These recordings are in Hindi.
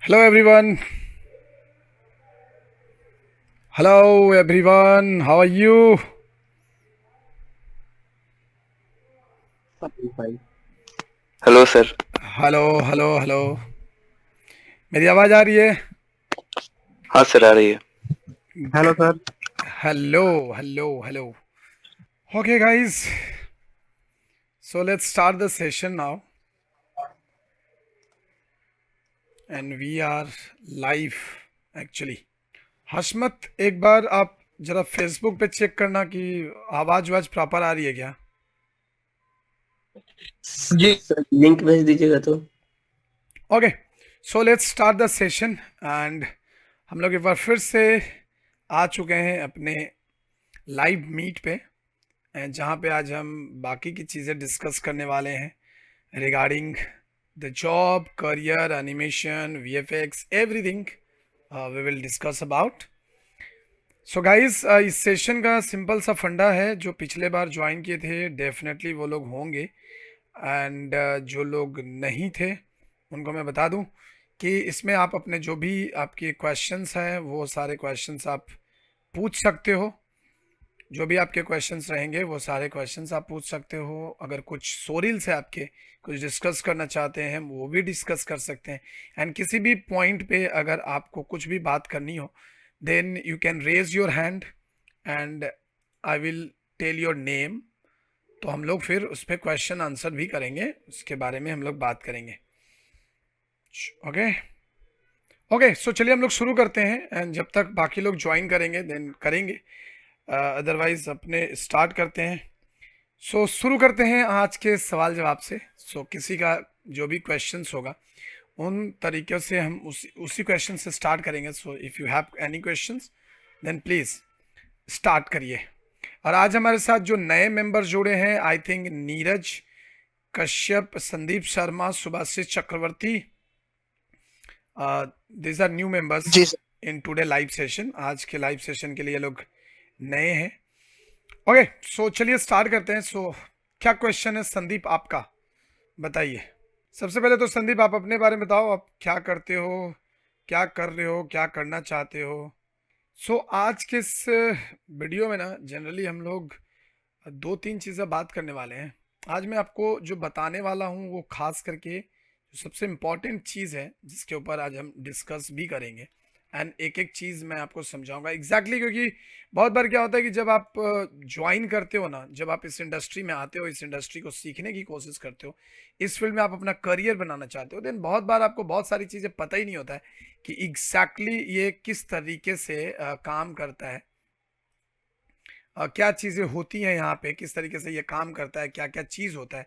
Hello everyone. Hello everyone. How are you? Five five. Hello sir. Hello hello hello. मेरी आवाज़ आ रही है? हाँ सर, आ रही है। Hello sir. Hello hello hello. Okay guys. So let's start the session now. And we are live actually. हशमत, एक बार आप जरा फेसबुक पे चेक करना कि आवाज़ वाज प्रॉपर आ रही है क्या? जी सर, लिंक भेज दीजिएगा तो। Okay, so let's start the session. And हम लोग एक बार फिर से आ चुके हैं अपने लाइव मीट पे, जहाँ पे आज हम बाकी की चीज़ें डिस्कस करने वाले हैं regarding the job, career, animation, VFX, everything we will discuss about. So guys, इस सेशन का सिंपल सा फंडा है, जो पिछले बार ज्वाइन किए थे डेफिनेटली वो लोग होंगे, एंड जो लोग नहीं थे उनको मैं बता दूं कि इसमें आप अपने जो भी आपके क्वेश्चंस हैं वो सारे क्वेश्चंस आप पूछ सकते हो। जो भी आपके क्वेश्चंस रहेंगे वो सारे क्वेश्चंस आप पूछ सकते हो। अगर कुछ सोरिल से आपके कुछ डिस्कस करना चाहते हैं वो भी डिस्कस कर सकते हैं। एंड किसी भी पॉइंट पे अगर आपको कुछ भी बात करनी हो then you can raise your hand and I will tell your name. तो हम लोग फिर उस पर क्वेश्चन आंसर भी करेंगे, उसके बारे में हम लोग बात करेंगे। ओके ओके, सो चलिए हम लोग शुरू करते हैं। एंड जब तक बाकी लोग ज्वाइन करेंगे देन करेंगे, अदरवाइज अपने स्टार्ट करते हैं। सो शुरू करते हैं आज के सवाल जवाब से। सो किसी का जो भी क्वेश्चंस होगा उन तरीक़ों से हम उसी क्वेश्चन से स्टार्ट करेंगे। So if you have any questions then please start करिए। और आज हमारे साथ जो नए मेंबर जुड़े हैं, I think Neeraj Kashyap, Sandeep Sharma, Subhashish Chakraborty, these are new members जी sir. In today live session. आज के लाइव सेशन के लिए लोग नए हैं। ओके, सो चलिए स्टार्ट करते हैं। सो क्या क्वेश्चन है संदीप आपका, बताइए। सबसे पहले तो संदीप आप अपने बारे में बताओ, आप क्या करते हो, क्या कर रहे हो, क्या करना चाहते हो। सो आज के इस वीडियो में ना जनरली हम लोग दो तीन चीज़ें बात करने वाले हैं। आज मैं आपको जो बताने वाला हूँ वो खास करके जो सबसे इम्पॉर्टेंट चीज़ है जिसके ऊपर आज हम डिस्कस भी करेंगे। एंड एक एक चीज़ मैं आपको समझाऊंगा एग्जैक्टली क्योंकि बहुत बार क्या होता है कि जब आप ज्वाइन करते हो ना, जब आप इस इंडस्ट्री में आते हो, इस इंडस्ट्री को सीखने की कोशिश करते हो, इस फील्ड में आप अपना करियर बनाना चाहते हो, देन बहुत बार आपको बहुत सारी चीज़ें पता ही नहीं होता है कि एग्जैक्टली ये किस तरीके से काम करता है, क्या चीज़ें होती हैं यहाँ पे, किस तरीके से ये काम करता है, क्या क्या चीज़ होता है,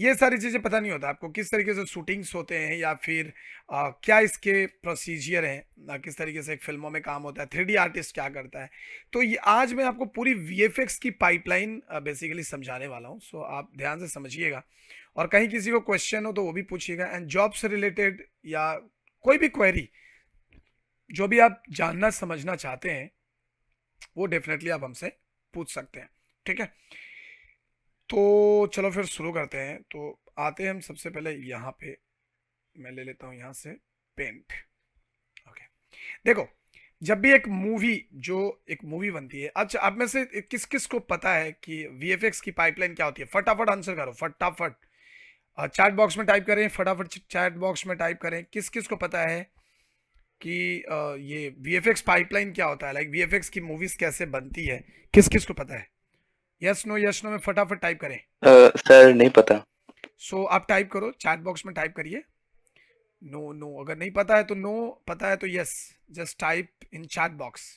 ये सारी चीज़ें पता नहीं होता आपको। किस तरीके से शूटिंग्स होते हैं या फिर क्या इसके प्रोसीजर हैं, किस तरीके से एक फिल्मों में काम होता है, 3D आर्टिस्ट क्या करता है। तो ये आज मैं आपको पूरी वीएफएक्स की पाइपलाइन बेसिकली समझाने वाला हूँ। सो आप ध्यान से समझिएगा और कहीं किसी को क्वेश्चन हो तो वो भी पूछिएगा। एंड जॉब से रिलेटेड या कोई भी क्वेरी जो भी आप जानना समझना चाहते हैं वो डेफिनेटली आप हमसे पूछ सकते हैं, ठीक है। तो चलो फिर शुरू करते हैं। तो आते हैं हम सबसे पहले यहाँ पे, मैं ले लेता हूँ यहाँ से पेंट। ओके, देखो, जब भी एक मूवी बनती है, अच्छा आप में से किस किस को पता है कि वीएफएक्स की पाइपलाइन क्या होती है? फटाफट आंसर करो, फटाफट। चैट बॉक्स में टाइप करें, फटाफट चैट बॉक्स में टाइप करें। किस किस को पता है कि ये वीएफएक्स पाइपलाइन क्या होता है, लाइक वीएफएक्स की मूवीज कैसे बनती है, किस किस को पता है? यस नो में फटाफट टाइप करें। सर नहीं पता। सो आप टाइप करो, चैट बॉक्स में टाइप करिए नो नो। अगर नहीं पता है तो नो, पता है तो yes. Just type in chat box.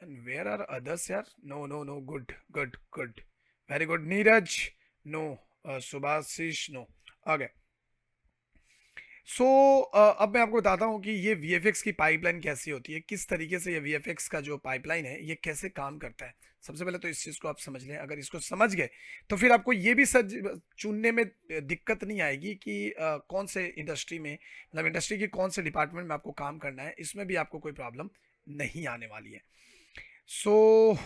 And where are others यार? No no no, good good good, very good. Neeraj no, Subhashish no. Okay, so अब मैं आपको बताता हूँ कि ये वीएफएक्स की पाइपलाइन कैसी होती है, किस तरीके से ये वीएफएक्स का जो पाइपलाइन है ये कैसे काम करता है। सबसे पहले तो इस चीज़ को आप समझ लें। अगर इसको समझ गए तो फिर आपको ये भी सच चुनने में दिक्कत नहीं आएगी कि कौन से इंडस्ट्री में, मतलब इंडस्ट्री के कौन से डिपार्टमेंट में आपको काम करना है, इसमें भी आपको कोई प्रॉब्लम नहीं आने वाली है। सो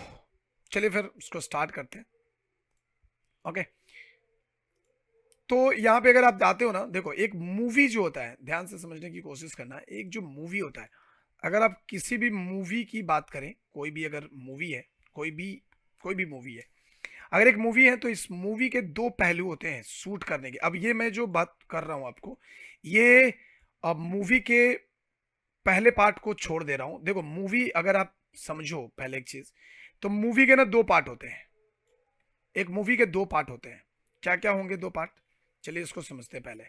चलिए फिर उसको स्टार्ट करते हैं। ओके, तो यहाँ पे अगर आप जाते हो ना, देखो एक मूवी जो होता है, ध्यान से समझने की कोशिश करना, एक जो मूवी होता है, अगर आप किसी भी मूवी की बात करें, कोई भी अगर मूवी है, कोई भी मूवी है, अगर एक मूवी है तो इस मूवी के दो पहलू होते हैं शूट करने के। अब ये मैं जो बात कर रहा हूँ आपको, ये अब मूवी के पहले पार्ट को छोड़ दे रहा हूँ। देखो मूवी अगर आप समझो पहले एक चीज, तो मूवी के ना दो पार्ट होते हैं, एक मूवी के दो पार्ट होते हैं। क्या क्या होंगे दो पार्ट, चलिए इसको समझते हैं पहले।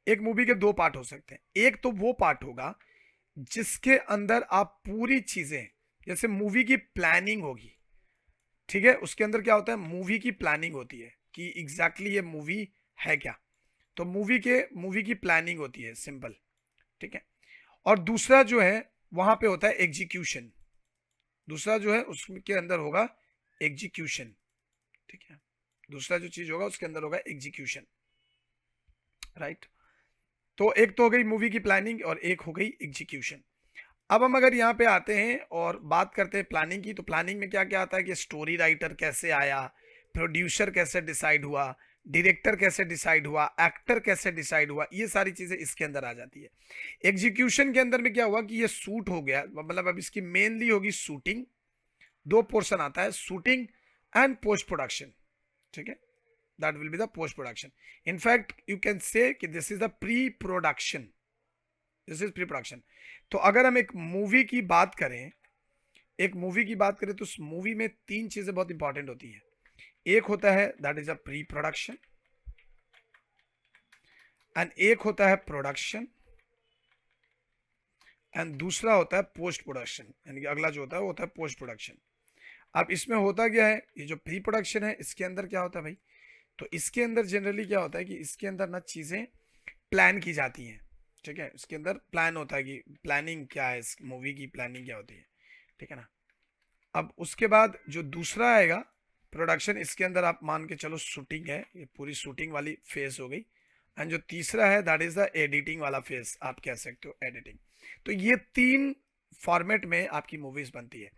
एक मूवी के दो पार्ट हो सकते हैं। एक तो वो पार्ट होगा जिसके अंदर आप पूरी चीजें, जैसे मूवी की प्लानिंग होगी, ठीक है, उसके अंदर क्या होता है, मूवी की प्लानिंग होती है कि एग्जैक्टली ये मूवी है क्या। तो मूवी की प्लानिंग होती है, सिंपल, ठीक है। और दूसरा जो है वहां पे होता है एग्जीक्यूशन, दूसरा जो है उसके अंदर होगा एग्जीक्यूशन, ठीक है। दूसरा जो चीज होगा उसके अंदर होगा एग्जीक्यूशन, राइट। तो एक तो हो गई मूवी की प्लानिंग और एक हो गई एग्जीक्यूशन। अब हम अगर यहाँ पे आते हैं और बात करते हैं प्लानिंग की, तो प्लानिंग में क्या क्या आता है कि स्टोरी राइटर कैसे आया, प्रोड्यूसर कैसे डिसाइड हुआ, डायरेक्टर कैसे डिसाइड हुआ, एक्टर कैसे डिसाइड हुआ, ये सारी चीजें इसके अंदर आ जाती है। एग्जीक्यूशन के अंदर में क्या हुआ कि ये शूट हो गया, मतलब अब इसकी मेनली होगी शूटिंग। दो पोर्शन आता है, शूटिंग एंड पोस्ट प्रोडक्शन, ठीक है, that will be the post production. In fact you can say कि this is the pre production, this is pre production. तो अगर हम एक मूवी की बात करें, तो उस मूवी में तीन चीजें बहुत इंपॉर्टेंट होती हैं। एक होता है that is a pre production, and एक होता है प्रोडक्शन, एंड दूसरा होता है पोस्ट प्रोडक्शन, यानी कि अगला जो होता है वो होता है पोस्ट प्रोडक्शन। अब इसमें होता क्या है, ये जो प्री प्रोडक्शन है इसके अंदर क्या होता है भाई, तो इसके अंदर जनरली क्या होता है कि इसके अंदर ना चीजें प्लान की जाती हैं, ठीक है। इसके अंदर प्लान होता है कि प्लानिंग क्या है, इस मूवी की प्लानिंग क्या होती है, ठीक है ना। अब उसके बाद जो दूसरा आएगा प्रोडक्शन, इसके अंदर आप मान के चलो शूटिंग है, ये पूरी शूटिंग वाली फेज हो गई। एंड जो तीसरा है दैट इज द एडिटिंग वाला फेज, आप कह सकते हो एडिटिंग। तो ये तीन फॉर्मेट में आपकी मूवीज बनती है।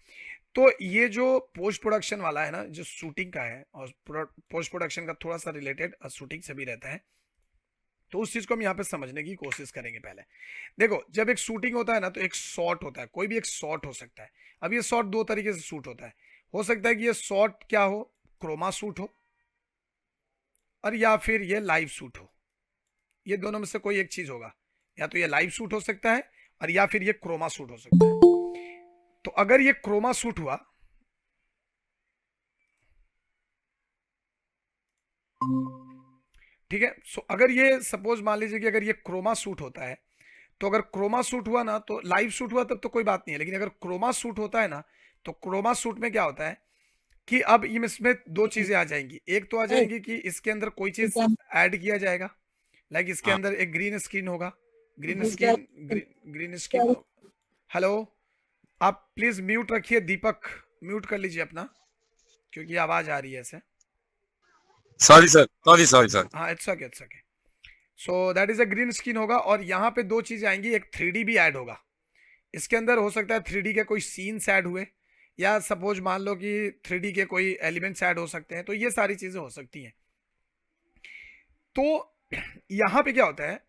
तो ये जो पोस्ट प्रोडक्शन वाला है ना, जो शूटिंग का है, और पोस्ट प्रोडक्शन का थोड़ा सा रिलेटेड शूटिंग से भी रहता है, तो उस चीज को हम यहाँ पे समझने की कोशिश करेंगे। पहले देखो, जब एक शूटिंग होता है ना, तो एक शॉट होता है, कोई भी एक शॉट हो सकता है। अब ये शॉट दो तरीके से शूट होता है, हो सकता है कि ये शॉट क्या हो, क्रोमा शूट हो, और या फिर ये लाइव शूट हो। ये दोनों में से कोई एक चीज होगा, या तो ये लाइव शूट हो सकता है और या फिर ये क्रोमा शूट हो सकता है। तो अगर ये क्रोमा शूट हुआ, ठीक है, सो अगर ये सपोज मान लीजिए कि अगर ये क्रोमा शूट होता है, तो अगर क्रोमा शूट हुआ ना, तो लाइव शूट हुआ तब तो कोई बात नहीं है, लेकिन अगर क्रोमा शूट होता है ना, तो क्रोमा शूट में क्या होता है कि अब इसमें दो चीजें आ जाएंगी। एक तो आ जाएंगी कि इसके अंदर कोई चीज ऐड किया जाएगा, लाइक इसके अंदर एक ग्रीन स्क्रीन होगा, ग्रीन स्क्रीन। हेलो, आप प्लीज म्यूट रखिए, दीपक म्यूट कर लीजिए अपना, क्योंकि आवाज आ रही है ऐसे। Sorry sir. हाँ, it's okay, it's okay. So that is a green screen होगा, और यहाँ पे दो चीजें आएंगी, एक 3D भी ऐड होगा। इसके अंदर हो सकता है 3D के कोई सीन्स ऐड हुए, या सपोज मान लो कि 3D के कोई एलिमेंट्स ऐड हो सकते हैं, तो ये सारी चीजें हो सकती हैं। तो यहाँ पे क्या होता है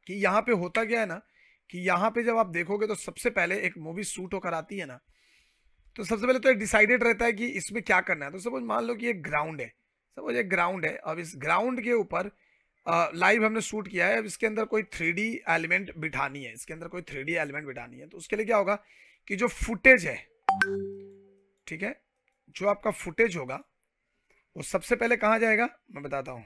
कि यहाँ पे होता क्या है ना, कि यहाँ पे जब आप देखोगे तो सबसे पहले एक मूवी शूट होकर आती है ना, तो सबसे पहले तो एक डिसाइडेड रहता है कि इसमें क्या करना है। तो सपोज मान लो कि एक ग्राउंड है, सपोज एक ग्राउंड है, अब इस ग्राउंड के ऊपर लाइव हमने शूट किया है। अब इसके अंदर कोई 3D एलिमेंट बिठानी है, इसके अंदर कोई 3D एलिमेंट बिठानी है, तो उसके लिए क्या होगा कि जो फुटेज है, ठीक है, जो आपका फुटेज होगा वो सबसे पहले कहाँ जाएगा, मैं बताता हूँ।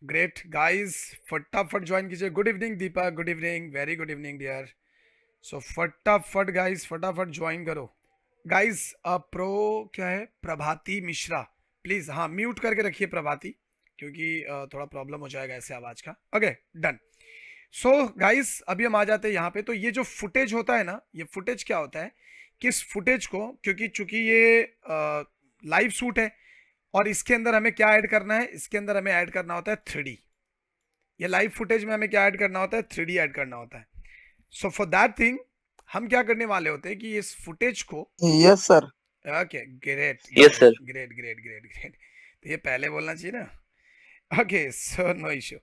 ग्रेट गाइस, फटाफट ज्वाइन कीजिए। Good evening Deepak, good evening, very good evening dear. So फटाफट गाइस, फटाफट ज्वाइन करो गाइस। प्रो क्या है, प्रभाती मिश्रा, प्लीज हाँ म्यूट करके रखिए प्रभाती, क्योंकि थोड़ा प्रॉब्लम हो जाएगा ऐसे आवाज का। Okay done. सो गाइस अभी हम आ जाते हैं यहाँ पे। तो ये जो फुटेज होता है ना, ये फुटेज क्या होता है कि इस फुटेज को, क्योंकि चूंकि ये लाइव शूट है, और इसके अंदर हमें क्या ऐड करना है, इसके अंदर हमें ऐड करना होता है 3D। ये लाइव फुटेज में हमें क्या ऐड करना होता है, 3D ऐड करना होता है। सो फॉर दैट थिंग हम क्या करने वाले होते हैं कि इस फुटेज को, yes sir. Okay great, yes sir. Great great great great. तो ये पहले बोलना चाहिए ना। Okay, so no issue.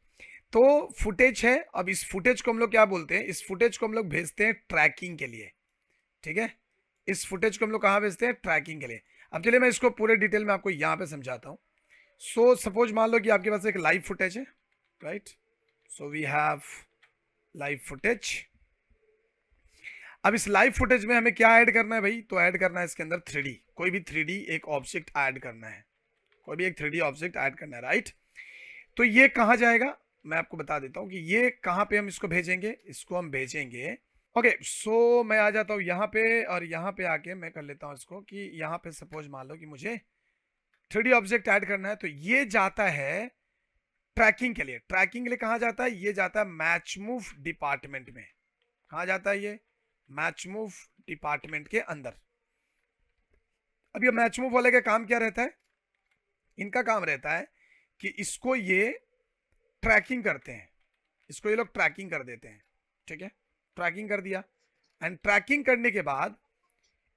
तो फुटेज है, अब इस फुटेज को हम लोग क्या बोलते हैं, इस फुटेज को हम लोग भेजते हैं ट्रैकिंग के लिए, ठीक है। इस फुटेज को हम लोग कहाँ भेजते हैं, ट्रैकिंग के लिए। अब चलिए मैं इसको पूरे डिटेल में आपको यहाँ पे समझाता हूँ। सो सपोज मान लो कि आपके पास एक लाइव फुटेज है, right. So we have live footage. अब इस लाइव फुटेज में हमें क्या ऐड करना है भाई, तो ऐड करना है इसके अंदर 3D, कोई भी 3D एक ऑब्जेक्ट ऐड करना है, कोई भी एक 3D ऑब्जेक्ट ऐड करना है, राइट। तो ये कहाँ जाएगा, मैं आपको बता देता हूँ कि ये कहाँ पे हम इसको भेजेंगे, इसको हम भेजेंगे। ओके, सो मैं आ जाता हूँ यहाँ पे, और यहाँ पे आके मैं कर लेता हूँ इसको कि यहाँ पे सपोज मान लो कि मुझे 3D ऑब्जेक्ट ऐड करना है, तो ये जाता है ट्रैकिंग के लिए। ट्रैकिंग के लिए कहाँ जाता है, ये जाता है मैच मूव डिपार्टमेंट में। कहाँ जाता है ये, मैच मूव डिपार्टमेंट के अंदर। अब ये मैच मूव वाले का काम क्या रहता है, इनका काम रहता है कि इसको ये ट्रैकिंग करते हैं, इसको ये लोग ट्रैकिंग कर देते हैं, ठीक है। ट्रैकिंग कर दिया, एंड ट्रैकिंग करने के बाद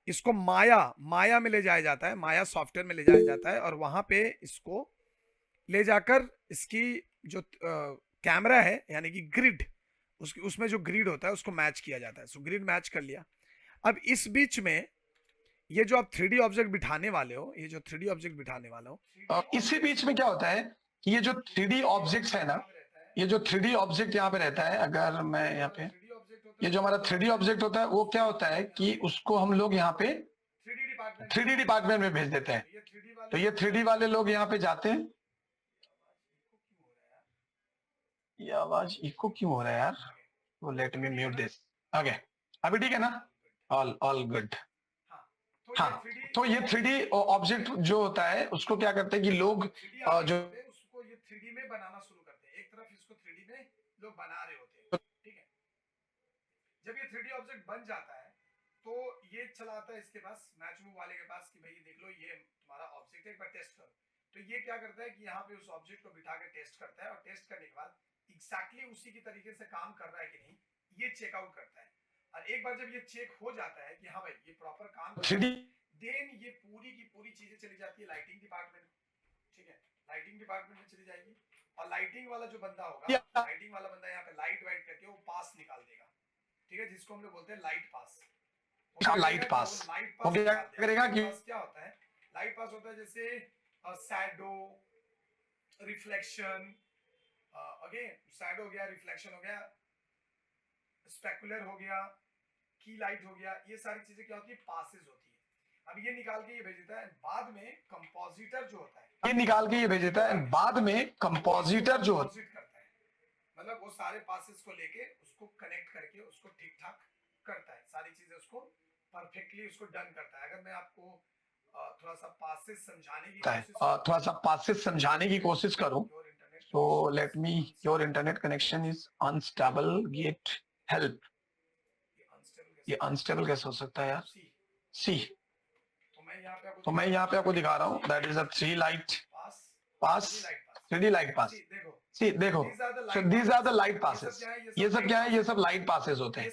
इसको माया में ले जाया जाता है, माया सॉफ्टवेयर में ले जाया जाता है, और वहां पे इसको ले जाकर इसकी जो कैमरा है यानी कि ग्रिड, उसमें जो ग्रिड होता है उसको मैच किया जाता है। सो ग्रिड मैच कर लिया। अब इस बीच में ये जो आप 3D ऑब्जेक्ट बिठाने वाले हो, ये जो 3D ऑब्जेक्ट बिठाने वाले हो, इसी बीच में क्या होता है कि ये जो 3D ऑब्जेक्ट्स है ना, ये जो 3D ऑब्जेक्ट यहाँ पे रहता है, अगर मैं यहाँ पे, ये जो हमारा 3D ऑब्जेक्ट होता है वो क्या होता है कि उसको हम लोग यहाँ पे 3D डिपार्टमेंट में भेज देते हैं। तो ये 3D वाले लोग यहाँ पे जाते हैं। ये आवाज इको क्यों हो रहा है यार, वो let me mute this. Okay, अभी ठीक है ना, ऑल गुड। हाँ, तो ये 3D ऑब्जेक्ट जो होता है उसको क्या करते हैं कि लोग जो उसको ये 3D में बनाना शुरू करते हैं। एक तरफ इसको 3D में लोग बना रहे होते हैं, ठीक है। जब ये 3D ऑब्जेक्ट बन जाता है तो ये चला आता है इसके पास, मैच मूव वाले के पास, कि भाई देख लो ये तुम्हारा ऑब्जेक्ट है, एक बार टेस्ट करो। तो ये क्या करता है कि यहाँ पे उस ऑब्जेक्ट को बिठा के टेस्ट करता है, और टेस्ट करने के बाद एग्जैक्टली उसी की तरीके से काम कर रहा है कि नहीं, ये चेकआउट करता है। और एक बार जब ये चेक हो जाता है कि हाँ भाई ये प्रॉपर काम कर रहा है, देन ये पूरी की पूरी चीजें चली जाती है लाइटिंग डिपार्टमेंट, ठीक है। लाइटिंग डिपार्टमेंट में चली जाएगी, और लाइटिंग वाला जो बंदा होगा, लाइटिंग वाला बंदा यहाँ पे लाइट वाइट करके वो पास निकाल देगा, ठीक है, जिसको हम लोग बोलते हैं लाइट पास। लाइट पास वो क्या करेगा कि क्या होता है, लाइट पास होता है जैसे शैडो, रिफ्लेक्शन, ओके, शैडो हो गया, रिफ्लेक्शन हो गया, स्पेकुलर हो गया, की लाइट हो गया, ये सारी चीजें क्या होती है, पासेस होती है। अब ये निकाल के ये भेज देता है, बाद में कंपोजिटर जो होता है, ये निकाल के ये भेज देता है, बाद में कंपोजिटर जो होता है, मतलब वो सारे पासेस को लेके उसको कनेक्ट करके उसको ठीक ठाक करता है, सारी चीजें उसको परफेक्टली उसको डन करता है। अगर मैं आपको थोड़ा सा पासेस समझाने की कोशिश करूं, तो let me, your internet connection is unstable, get help. ये अनस्टेबल कैसे हो सकता है यार, सी। तो मैं यहाँ पे आपको दिखा रहा हूँ, that is a 3 light pass, 3D light pass. See देखो, so these are the light passes। ये सब क्या है, ये सब लाइट पासेस होते हैं।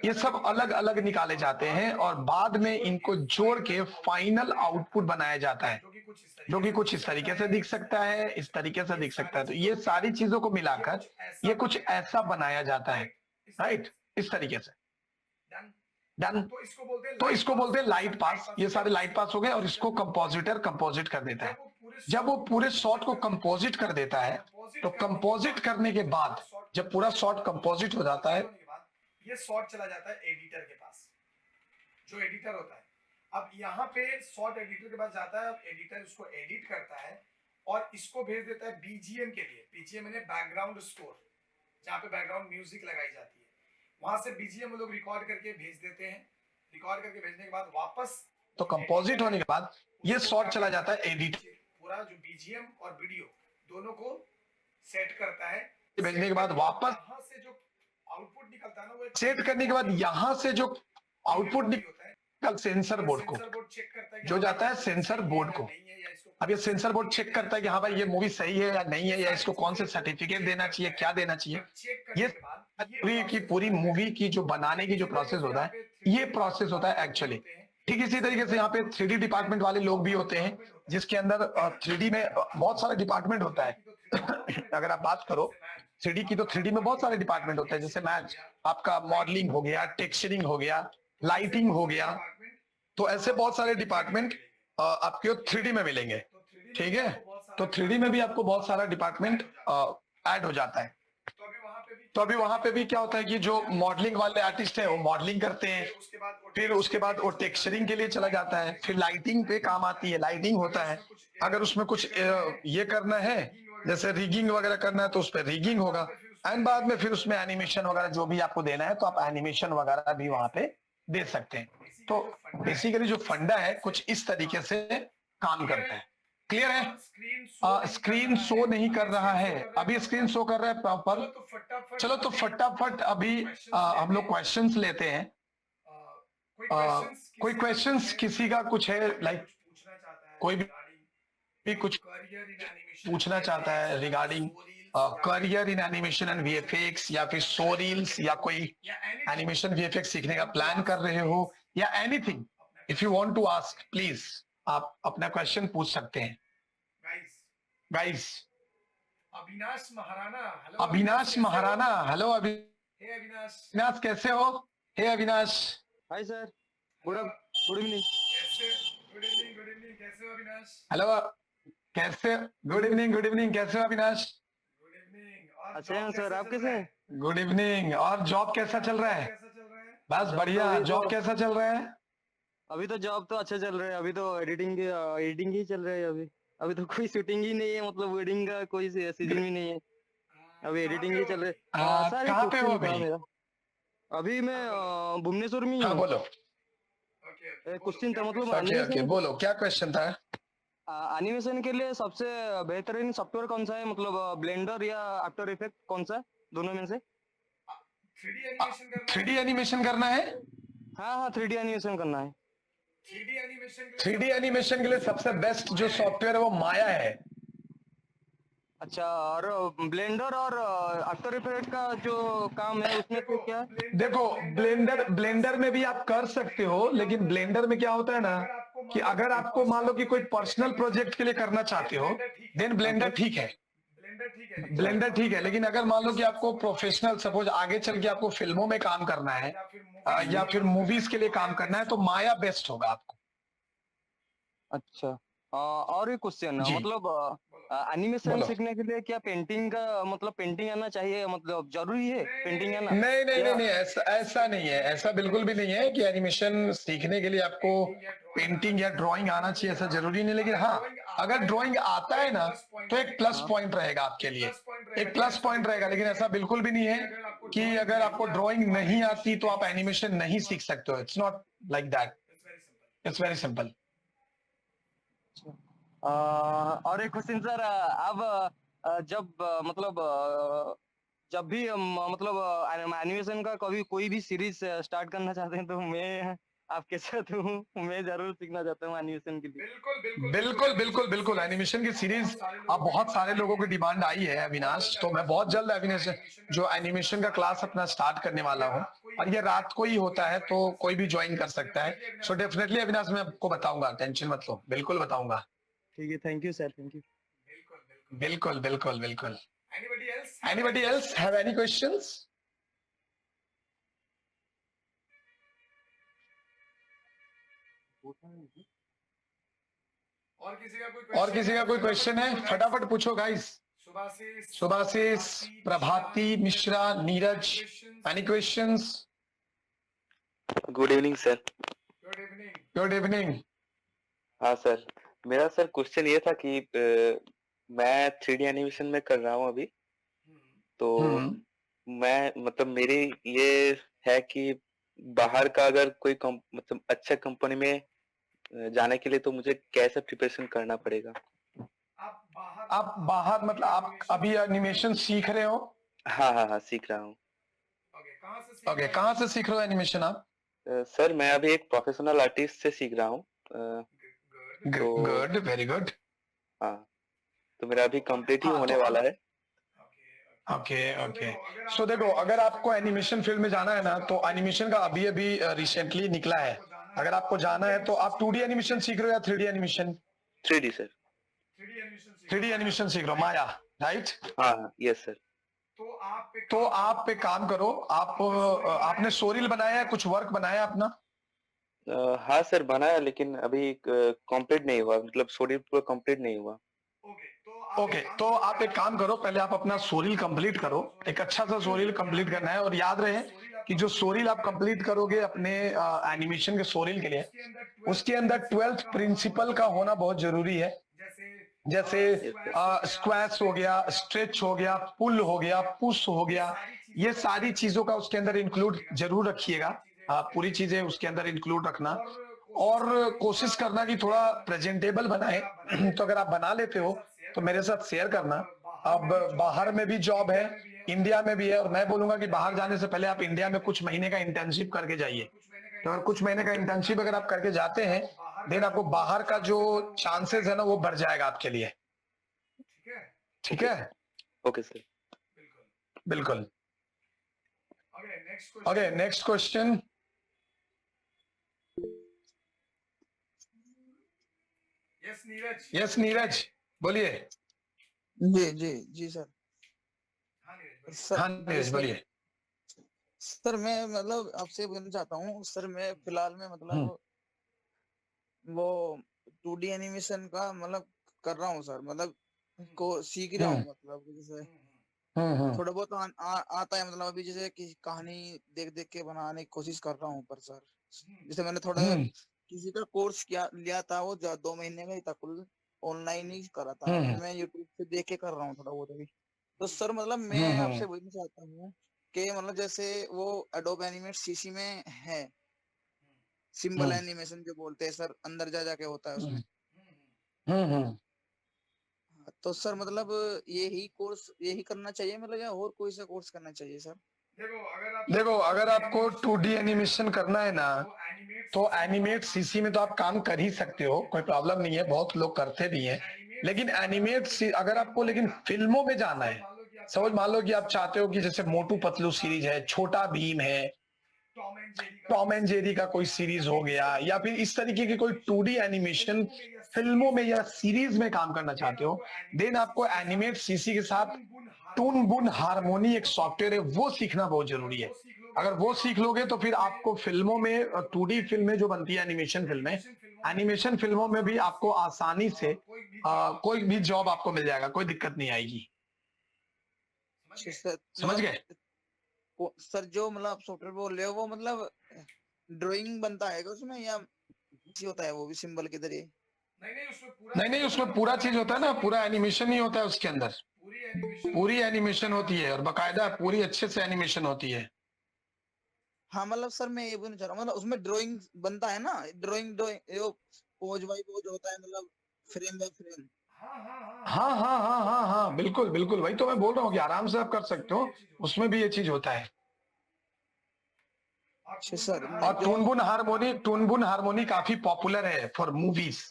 ये सब अलग अलग निकाले जाते हैं और बाद में इनको जोड़ के फाइनल आउटपुट बनाया जाता है, जो कि कुछ इस तरीके से दिख सकता है, इस तरीके से दिख सकता है। तो ये सारी चीजों को मिलाकर ये कुछ ऐसा बनाया जाता है, राइट, इस तरीके से। डन। तो इसको बोलते हैं लाइट पास। ये सारे लाइट पास हो गए, और इसको कंपोजिटर कंपोजिट कर देता है। जब वो पूरे शॉट को कंपोजिट कर देता है, तो कंपोजिट करने के बाद जब पूरा शॉट कंपोजिट हो जाता है, ये शॉट चला जाता है एडिटर के पास, जो एडिटर होता है। अब यहाँ पे शॉट एडिटर के पास जाता है, अब एडिटर उसको एडिट करता है और इसको भेज देता है बीजीएम के लिए। बीजीएम यानी बैकग्राउंड स्कोर, जहाँ पे बैकग्राउंड म्यूजिक लगाई जाती है, वहां से बीजीएम वो लोग रिकॉर्ड करके भेज देते हैं। रिकॉर्ड करके भेजने के बाद वापस तो कंपोजिट होने के बाद ये शॉट चला जाता है एडिट, पूरा जो बीजीएम और वीडियो दोनों को सेट करता है। भेजने के बाद वापस यहाँ से जो आउटपुट निकलता है ना, वो सेट करने के बाद यहाँ से जो आउटपुट निकलता है सेंसर बोर्ड को, जो जाता है सेंसर बोर्ड को। अब ये सेंसर बोर्ड चेक करता है कि हाँ भाई ये मूवी सही है या नहीं है, या इसको कौन से सर्टिफिकेट देना चाहिए, क्या देना चाहिए। ये पूरी की पूरी मूवी की जो बनाने की जो प्रोसेस होता है, ये प्रोसेस होता है एक्चुअली। ठीक इसी तरीके से यहाँ पे 3D डिपार्टमेंट वाले लोग भी होते हैं, जिसके अंदर 3D में बहुत सारा डिपार्टमेंट होता है। अगर आप बात करो 3D की, तो 3D में बहुत सारे डिपार्टमेंट होते हैं, जैसे मैच आपका मॉडलिंग हो गया, टेक्सचरिंग हो गया, लाइटिंग हो गया। तो ऐसे बहुत सारे डिपार्टमेंट आपके 3D में मिलेंगे। ठीक है, तो 3D में भी आपको बहुत सारा डिपार्टमेंट ऐड हो जाता है। तो अभी वहां पे भी क्या होता है कि जो मॉडलिंग वाले आर्टिस्ट हैं वो मॉडलिंग करते हैं, फिर उसके बाद वो टेक्सचरिंग के लिए चला जाता है, फिर लाइटिंग पे काम आती है, लाइटिंग होता है। अगर उसमें कुछ ये करना है, जैसे रिगिंग वगैरह करना है, तो उस पर रिगिंग होगा। एंड बाद में फिर उसमें एनिमेशन वगैरह जो भी आपको देना है, तो आप एनिमेशन वगैरह भी वहां पे दे सकते हैं। तो बेसिकली जो फंडा है कुछ इस तरीके से काम करता है। क्लियर है? स्क्रीन शो नहीं कर रहा है, अभी स्क्रीन शो कर रहा है प्रॉपर। चलो तो फटाफट अभी हम लोग क्वेश्चंस लेते हैं। कोई क्वेश्चंस किसी का कुछ है, लाइक कोई भी कुछ पूछना चाहता है regarding career in animation and VFX, या फिर शो रील्स, या कोई एनिमेशन वीएफएक्स सीखने का प्लान कर रहे हो, या anything. If you want to ask, please आप अपना क्वेश्चन पूछ सकते हैं। गाइस, अविनाश महाराणा, हेलो अविनाश, कैसे हो? Hey Avinash, hi sir, good evening. Good evening, कैसे हो अविनाश? हेलो, कैसे? गुड इवनिंग, कैसे हो अविनाश? Good evening. अच्छे हैं सर, आप कैसे हैं? Good evening. और जॉब कैसा चल रहा है? बस बढ़िया। जॉब कैसा चल रहा है? अभी तो जॉब तो अच्छा चल रहा है, अभी तो एडिटिंग ही चल रहा है। अभी तो कोई शूटिंग ही नहीं है, मतलब वेडिंग का कोई सीजन भी नहीं है, अभी एडिटिंग ही चल रहा है। सर कहाँ पे हो क्वेश्चन था अभी? मेरा। अभी मैं भुवनेश्वर में ही हाँ हूँ। बोलो। क्वेश्चन था, मतलब ओके, बोलो क्या क्वेश्चन था? एनिमेशन के लिए सबसे बेहतरीन सॉफ्टवेयर कौन सा है, मतलब ब्लेंडर या आफ्टर इफेक्ट, कौन सा है दोनों में से? 3D एनिमेशन करना है। हाँ, 3D एनिमेशन करना है। 3D एनिमेशन के लिए सबसे बेस्ट जो सॉफ्टवेयर है वो माया है। अच्छा, और ब्लेंडर और आफ्टर इफेक्ट का जो काम है उसमें तो क्या है? देखो, ब्लेंडर में भी आप कर सकते हो, लेकिन ब्लेंडर में क्या होता है ना कि अगर आपको मान लो कि कोई पर्सनल प्रोजेक्ट के लिए करना चाहते हो, देन ब्लेंडर ठीक है। ब्लेंडर ठीक है, लेकिन अगर मान लो कि आपको प्रोफेशनल, सपोज आगे चल के आपको फिल्मों में काम करना है या फिर मूवीज के लिए काम करना है, तो माया बेस्ट होगा आपको। अच्छा, और एक क्वेश्चन, जी। मतलब एनिमेशन बोलो। सीखने के लिए क्या पेंटिंग का, मतलब पेंटिंग आना चाहिए, मतलब जरूरी है पेंटिंग आना? नहीं, ऐसा नहीं है, ऐसा बिल्कुल भी नहीं है कि एनिमेशन सीखने के लिए आपको पेंटिंग या ड्राइंग आना चाहिए, ऐसा जरूरी नहीं। लेकिन हाँ, अगर ड्राइंग आता है ना तो एक प्लस पॉइंट रहेगा आपके लिए, एक प्लस पॉइंट रहेगा। लेकिन ऐसा बिल्कुल भी नहीं है कि अगर आपको ड्राइंग नहीं आती तो आप एनिमेशन नहीं सीख सकते हो। It's not like that, it's very simple. और एक क्वेश्चन सर, आप जब भी मतलब एनिमेशन का कभी कोई भी सीरीज स्टार्ट करना चाहते हैं, तो मैं आपके साथ हूँ, मैं जरूर सीखना चाहता हूँ एनिमेशन के लिए। बिल्कुल एनिमेशन की सीरीज अब बहुत सारे लोगों की डिमांड आई है अविनाश, तो मैं बहुत जल्द एनिमेशन का क्लास अपना स्टार्ट करने वाला हूँ, और ये रात को ही होता है, तो कोई भी ज्वाइन कर सकता है। सो डेफिनेटली अविनाश, मैं आपको बताऊंगा, टेंशन मत लो, बिल्कुल बताऊंगा। ठीक है, thank you sir, thank you. बिल्कुल। Anybody else have any questions? और किसी का कोई क्वेश्चन है? फटाफट पूछो guys. Subhashis, Prabhati, Mishra, Neeraj, any questions? Good evening sir. Good evening. हाँ सर, मेरा सर क्वेश्चन ये था कि मैं 3D एनिमेशन में कर रहा हूँ अभी, तो मैं मतलब मेरी ये है कि बाहर का अगर कोई मतलब अच्छा कंपनी में जाने के लिए तो मुझे कैसे प्रिपरेशन करना पड़ेगा? आप बाहर मतलब आप अभी एनिमेशन सीख रहे हो? हाँ, सीख रहा हूँ। ओके, कहाँ से सीख रहे हो एनिमेशन आप? सर मैं अभी एक प्रोफेशनल आर्टिस्ट से सीख रहा हूँ। Good, very good. हाँ, तो मेरा अभी कंप्लीट ही होने वाला है। ओके। सो देखो, अगर आपको एनिमेशन फील्ड में जाना है ना, तो एनिमेशन का अभी रिसेंटली निकला है अगर आपको जाना है तो आप 2D एनिमेशन सीख रहे हो या 3D animation? 3D sir. 3D animation सीख रहे हो, माया, राइट? हाँ, यस सर। तो आप एक काम करो, आप आपने स्टोरी बनाया है, कुछ वर्क बनाया है अपना? हाँ सर, बनाया, लेकिन अभी कंप्लीट नहीं हुआ, मतलब स्टोरी पूरा कंप्लीट नहीं हुआ। ओके, तो आप एक काम करो, पहले आप अपना सोरिल कंप्लीट करो, एक अच्छा सा सोरिल कंप्लीट करना है। और याद रहे कि जो सोरिल आप कंप्लीट करोगे अपने एनिमेशन के सोरिल के लिए, उसके अंदर 12th प्रिंसिपल का होना बहुत जरूरी है। जैसे स्क्वैश हो गया, स्ट्रेच हो गया, पुल हो गया, पुश हो गया, ये सारी चीजों का उसके अंदर इंक्लूड जरूर रखिएगा। पूरी चीजें उसके अंदर इंक्लूड रखना और कोशिश करना कि थोड़ा प्रेजेंटेबल बनाए। तो अगर आप बना लेते हो तो मेरे साथ शेयर करना। अब बाहर में भी जॉब है, इंडिया में भी है, और मैं बोलूंगा कि बाहर जाने से पहले आप इंडिया में कुछ महीने का इंटर्नशिप करके जाइए। तो अगर कुछ महीने का इंटर्नशिप अगर आप करके जाते हैं, देन आपको बाहर का जो चांसेस है ना वो बढ़ जाएगा आपके लिए। ठीक है? Okay sir. बिल्कुल। Okay, next question. Yes Neeraj, बोलिए। जी जी जी सर। हाँ नीरज, बोलिए। सर मैं मतलब आपसे बोलना चाहता हूँ सर, मैं फिलहाल में मतलब वो 2D एनिमेशन का मतलब कर रहा हूँ सर, मतलब को सीख रहा हूँ, मतलब जैसे थोड़ा बहुत आता है, मतलब अभी जैसे कि कहानी देख देख के बनाने की कोशिश कर रहा हूँ। पर सर जैसे मैंने थोड़ा किसी का कोर्स किया लिया था, वो 2 महीने का ही था, कुल ऑनलाइन ही करा था। अभी मैं यूट्यूब से देख के कर रहा हूँ थोड़ा बहुत अभी। तो सर मतलब मैं आपसे बोलना चाहता हूँ कि मतलब जैसे वो एडोब एनिमेट सीसी में है, सिंबल एनिमेशन जो बोलते हैं सर, अंदर जा जाके होता है उसमें। तो सर मतलब यही कोर्स यही करना चाहिए मतलब, या और कोई सा कोर्स करना चाहिए सर? देखो, अगर आपको 2D एनिमेशन करना है ना, तो एनिमेट सीसी में तो आप काम कर ही सकते हो, कोई प्रॉब्लम नहीं है, बहुत लोग करते भी हैं। लेकिन अगर आपको लेकिन फिल्मों में जाना है, समझ मान लो कि आप चाहते हो कि जैसे मोटू पतलू सीरीज है, छोटा भीम है, टॉम एंड जेरी का कोई सीरीज हो गया, या फिर इस तरीके की कोई 2D एनिमेशन फिल्मों में या सीरीज में काम करना चाहते हो, देन आपको एनिमेट सीसी के साथ टून बुन हारमोनी एक सॉफ्टवेयर है, वो सीखना बहुत जरूरी है। अगर वो सीख लोगे तो फिर आपको फिल्मों में 2D फिल्में जो बनती है, एनिमेशन फिल्मों में भी आपको आसानी से कोई भी जॉब आपको मिल जाएगा, कोई दिक्कत नहीं आएगी। सर समझ गए? सर जो मतलब आप सॉफ्टवेयर बोल रहे हो वो मतलब ड्राइंग बनता है क्या उसमें, या होता है वो भी सिंबल के जरिए? नहीं, उसमें पूरा चीज होता है ना, पूरा एनिमेशन ही होता है उसके अंदर, पूरी एनिमेशन होती है और बकायदा पूरी अच्छे से एनिमेशन होती है। हाँ मतलब सर मैं ये बोलना चाह रहा हूँ, मतलब उसमें ड्राइंग बनता है ना, ड्राइंग पोज बाय पोज होता है, मतलब फ्रेम बाय फ्रेम। हाँ, बिल्कुल बिल्कुल, वही तो मैं बोल रहा हूँ कि आराम से आप कर सकते हो, उसमें भी ये चीज होता है। अच्छा सर। और टूनबुन हारमोनी काफी पॉपुलर है फॉर मूवीज।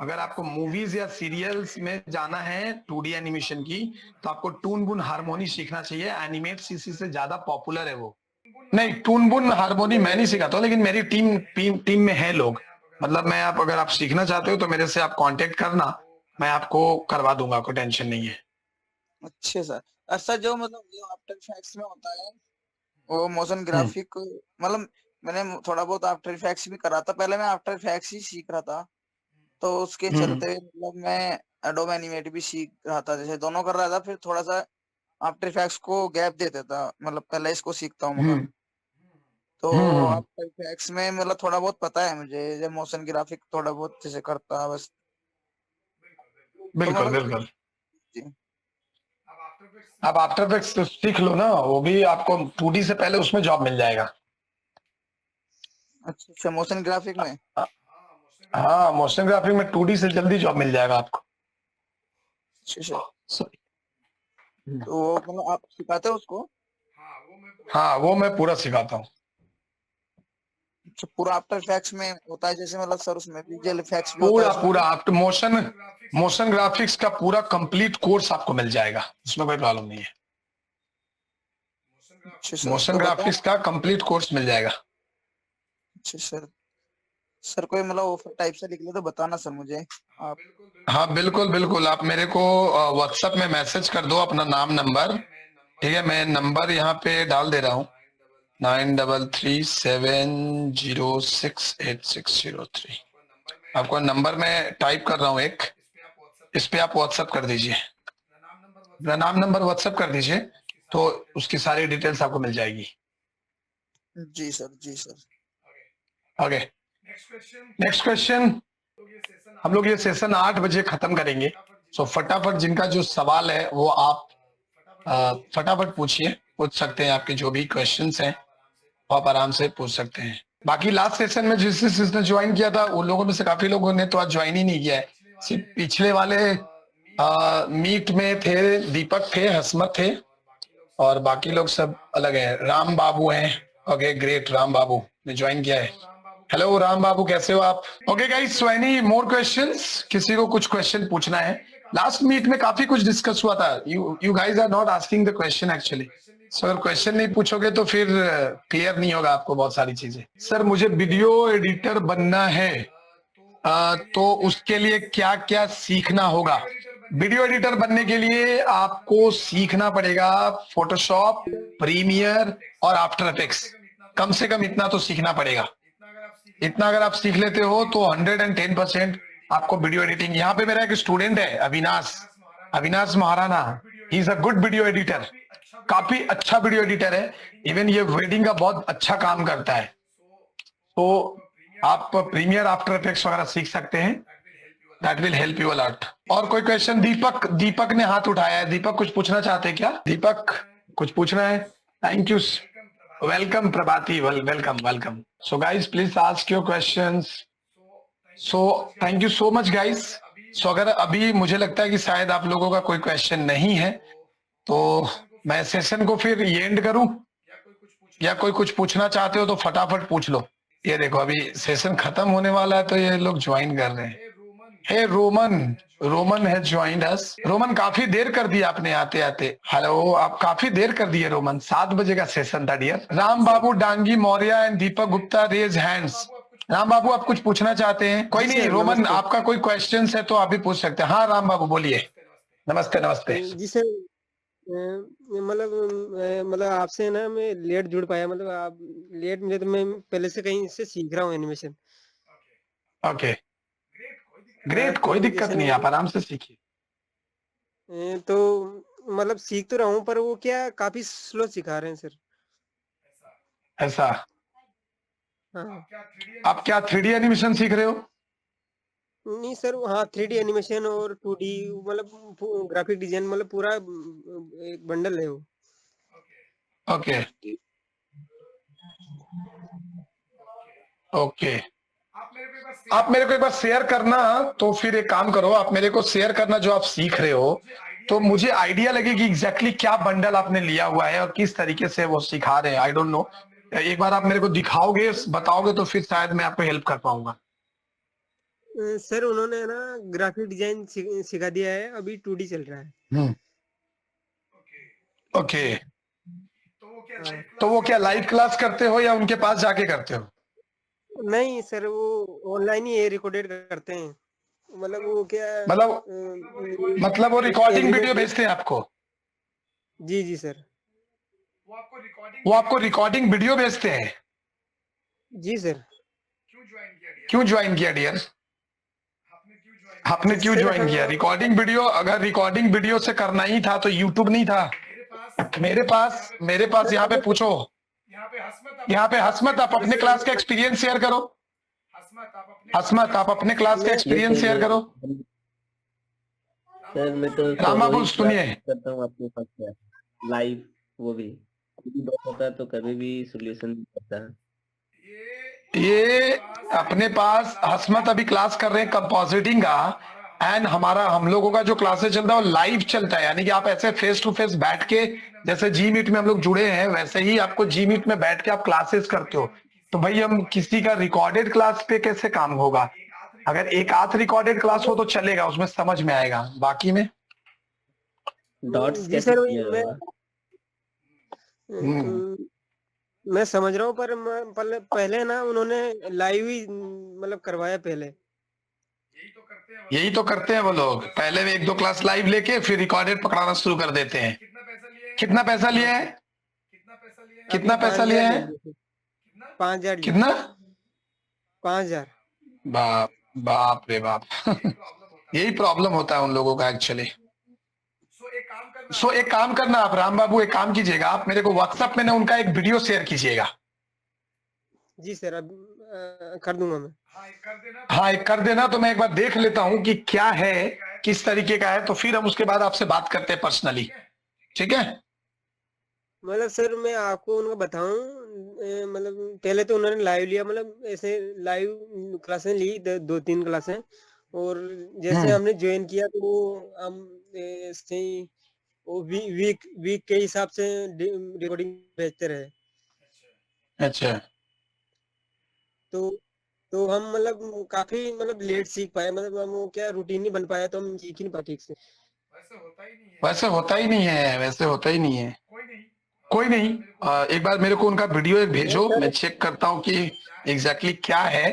अगर आपको मूवीज या सीरियल्स में जाना है 2D एनिमेशन की, तो आपको टूनबुन हारमोनी सीखना चाहिए, एनिमेट सीसी से ज्यादा पॉपुलर है वो। नहीं, टूनबुन हारमोनी मैं नहीं सिखाता, लेकिन मेरी टीम में है लोग, मतलब मैं अगर आप सीखना चाहते हो तो मेरे से आप कांटेक्ट करना, मैं आपको करवा दूंगा, कोई टेंशन नहीं है। अच्छे सर। अच्छा जो मतलब जो आफ्टर इफेक्ट्स में होता है वो मोशन ग्राफिक, मतलब मैंने थोड़ा बहुत आफ्टर इफेक्ट्स भी करा था, पहले मैं आफ्टर इफेक्ट्स ही सीख रहा था, तो उसके चलते मतलब मैं एडोब एनिमेट भी सीख रहा था, जैसे दोनों कर रहा था, फिर थोड़ा सा आफ्टर इफेक्ट्स को गैप देता था, मतलब पहले इसको सीखता हूँ मगर। तो आफ्टर इफेक्ट्स में मतलब थोड़ा बहुत पता है मुझे, जब मोशन ग्राफिक थोड़ा बहुत जैसे करता है बस। तो बिल्कुल मतलब बिल्कुल। जी। अब आफ्टर इफेक्ट्स सीख लो ना, वो भी आपको 2D से पहले उसमें जॉब मिल जाएगा। अच्छा, मोशन ग्राफिक में? हाँ, मोशन ग्राफिक में 2D से जल्दी जॉब मिल जाएगा आपको। अच्छा, तो मतलब आप सिखाते हो उसको? हाँ, वो मैं पूरा सिखाता हूँ। अच्छा, पूरा आफ्टर इफेक्ट्स में होता है जैसे, मतलब सर उसमें विजुअल इफेक्ट्स भी होता है उसमें? पूरा आप मोशन ग्राफिक्स का पूरा कंप्लीट कोर्स आपको मिल जाएगा, उसमें कोई प्रॉब्लम नहीं है। अच्छा सर, मोशन तो बताओ। ग्राफिक्स का कंप्लीट कोर्स मिल जाएगा। अच्छा सर, सर कोई मतलब ऑफर टाइप से लिख ले तो बताना सर मुझे आप। हाँ बिल्कुल बिल्कुल, आप मेरे को व्हाट्सएप में मैसेज कर दो अपना नाम नंबर, ठीक है? मैं नंबर यहाँ पे डाल दे रहा हूँ 9337068603। आपको नंबर में टाइप कर रहा हूँ एक, इस पे आप व्हाट्सएप कर दीजिए, अपना नाम नंबर व्हाट्सएप कर दीजिए, तो उसकी सारी डिटेल्स आपको मिल जाएगी। जी सर, जी सर। Okay, next question. हम लोग ये सेशन 8 बजे खत्म करेंगे, सो फटाफट जिनका जो सवाल है वो आप फटाफट पूछिए, पूछ सकते हैं। आपके जो भी क्वेश्चंस हैं आप आराम से पूछ सकते हैं। बाकी लास्ट सेशन में जिसने ज्वाइन किया था उन लोगों में से काफी लोगों ने तो आज ज्वाइन ही नहीं किया है। सिर्फ पिछले वाले मीट में थे, दीपक थे, हसमत थे, और बाकी लोग सब अलग है। राम बाबू हैं, ओके ग्रेट, राम बाबू ने ज्वाइन किया है। हेलो राम बाबू, कैसे हो आप? Okay guys, so any more questions? किसी को कुछ क्वेश्चन पूछना है? लास्ट मीट में काफी कुछ डिस्कस हुआ था। You guys are not asking the question actually. So अगर क्वेश्चन नहीं पूछोगे तो फिर क्लियर नहीं होगा आपको बहुत सारी चीजें। सर मुझे वीडियो एडिटर बनना है, तो उसके लिए क्या क्या सीखना होगा? वीडियो एडिटर बनने के लिए आपको सीखना पड़ेगा फोटोशॉप, प्रीमियर और आफ्टर इफेक्ट्स। कम से कम इतना तो सीखना पड़ेगा। इतना अगर आप सीख लेते हो तो 110% आपको वीडियो एडिटिंग। यहाँ पे मेरा एक स्टूडेंट है Avinash Maharana, he is a good video editor, काफी अच्छा वीडियो एडिटर है। इवन ये वेडिंग का बहुत अच्छा काम करता है। तो आप प्रीमियर, आफ्टर इफेक्ट्स वगैरह सीख सकते हैं, that will help you a lot. और कोई क्वेश्चन? दीपक ने हाथ उठाया है। दीपक कुछ पूछना चाहते हैं क्या? दीपक कुछ पूछना है? Thank you, welcome Prabhati, welcome. So guys please ask your questions. So thank you so much guys. So अगर अभी मुझे लगता है कि शायद आप लोगों का कोई क्वेश्चन नहीं है, तो मैं सेशन को फिर ये एंड करूं, या कोई कुछ पूछना चाहते हो तो फटाफट पूछ लो। ये देखो अभी सेशन खत्म होने वाला है तो ये लोग ज्वाइन कर रहे हैं। हे रोमन है ज्वाइंड अस। रोमन काफी देर कर दी आपने आते आते। हेलो, आप काफी देर कर दिए रोमन, 7 बजे का सेशन था dear. Ram Babu Dangi Maurya and Deepak Gupta raise hands. Ram Babu आप कुछ पूछना चाहते हैं? कोई नहीं, रोमन आपका कोई क्वेश्चन है तो आप भी पूछ सकते हैं। हाँ राम बाबू बोलिए। नमस्ते। जी सर, मतलब आपसे ना मैं लेट जुड़ पाया, मतलब आप लेट मिले तो मैं पहले से कहीं से सीख रहा हूँ एनिमेशन। ओके ग्रेट, कोई दिक्कत नहीं, आप आराम से सीखिए। तो मतलब सीख तो रहा हूँ पर वो क्या काफी स्लो सिखा रहे हैं सर। ऐसा? हाँ आप क्या 3D एनिमेशन सीख रहे हो? नहीं सर, हाँ 3D एनिमेशन और 2D, मतलब ग्राफिक डिजाइन, मतलब पूरा एक बंडल है वो। ओके आप मेरे को एक बार शेयर करना, तो फिर एक काम करो, आप मेरे को शेयर करना जो आप सीख रहे हो, तो मुझे आइडिया लगे कि एग्जैक्टली क्या बंडल आपने लिया हुआ है और किस तरीके से वो सिखा रहे हैं। आई डोंट नो, एक बार आप मेरे को दिखाओगे, बताओगे तो फिर शायद मैं आपको हेल्प कर पाऊंगा। सर उन्होंने ना ग्राफिक डिजाइन सिखा दिया है, अभी 2D चल रहा है। ओके तो वो क्या लाइव क्लास करते हो या उनके पास जाके करते हो? नहीं सर, वो ऑनलाइन ही रिकॉर्डेड करते हैं। मतलब वो क्या, मतलब वो रिकॉर्डिंग वीडियो भेजते हैं आपको? जी सर। वो आपको रिकॉर्डिंग वीडियो भेजते हैं? जी सर। क्यों ज्वाइन किया डियर? आपने क्यों ज्वाइन किया? रिकॉर्डिंग वीडियो, अगर रिकॉर्डिंग वीडियो से करना ही था तो यूट्यूब नहीं था। मेरे पास यहाँ पे पूछो, यहाँ पे हसमत आप अपने क्लास का एक्सपीरियंस शेयर करो। हसमत आप अपने क्लास का एक्सपीरियंस शेयर करो। सर मैं तो राम बाबू सुनिए, करता हूँ आपके पास लाइव, वो भी होता है तो कभी भी सोल्यूशन होता है। ये अपने पास हसमत अभी क्लास कर रहे हैं कंपोजिटिंग का, एंड हम लोगों का जो क्लासेस चल रहा है वो लाइव चलता है, यानी कि आप ऐसे फेस टू फेस बैठ के, जैसे जी मीट में हम लोग जुड़े हैं वैसे ही आपको जी मीट में बैठ के आप क्लासेस करते हो। तो भाई हम किसी का रिकॉर्डेड क्लास पे कैसे काम होगा? अगर एक आध रिकॉर्डेड क्लास हो तो चलेगा, उसमें समझ में आएगा, बाकी में डॉट्स जी कैसे सर, किया होगा? मैं समझ रहा हूँ, पर पहले ना उन्होंने लाइव ही मतलब करवाया पहले। यही तो करते हैं वो लोग, पहले में 1-2 क्लास लाइव लेके फिर रिकॉर्डेड पकड़ाना शुरू कर देते हैं। कितना पैसा लिया है? कितना पैसा लिया है? 5,000 कितना? 5,000। बाप बाप रे बाप। यही प्रॉब्लम होता है उन लोगों का एक्चुअली। सो एक काम करना आप राम बाबू, एक काम कीजिएगा, आप मेरे को व्हाट्सएप में ना उनका एक वीडियो शेयर कीजिएगा। जी सर, अब कर दूंगा मैं। हाँ एक कर देना, तो मैं एक बार देख लेता हूँ कि क्या है, किस तरीके का है, तो फिर हम उसके बाद आपसे बात करते हैं पर्सनली, ठीक है? मतलब सर मैं आपको उनका बताऊं, मतलब पहले तो उन्होंने लाइव लिया, मतलब ऐसे लाइव क्लासें ली 2-3 क्लासें, और जैसे हमने ज्वाइन किया तो वो हम ऐसे ही वो वीक के हिसाब से रिकॉर्डिंग भेजते रहे। अच्छा। तो हम मतलब काफी मतलब लेट सीख पाए, मतलब हम वो क्या रूटीन नहीं बन पाया, तो हम सीख ही नहीं पाए ठीक से। वैसे होता ही नहीं है। कोई नहीं, एक बार मेरे को उनका वीडियो भेजो, मैं चेक करता हूँ कि एग्जैक्टली क्या है,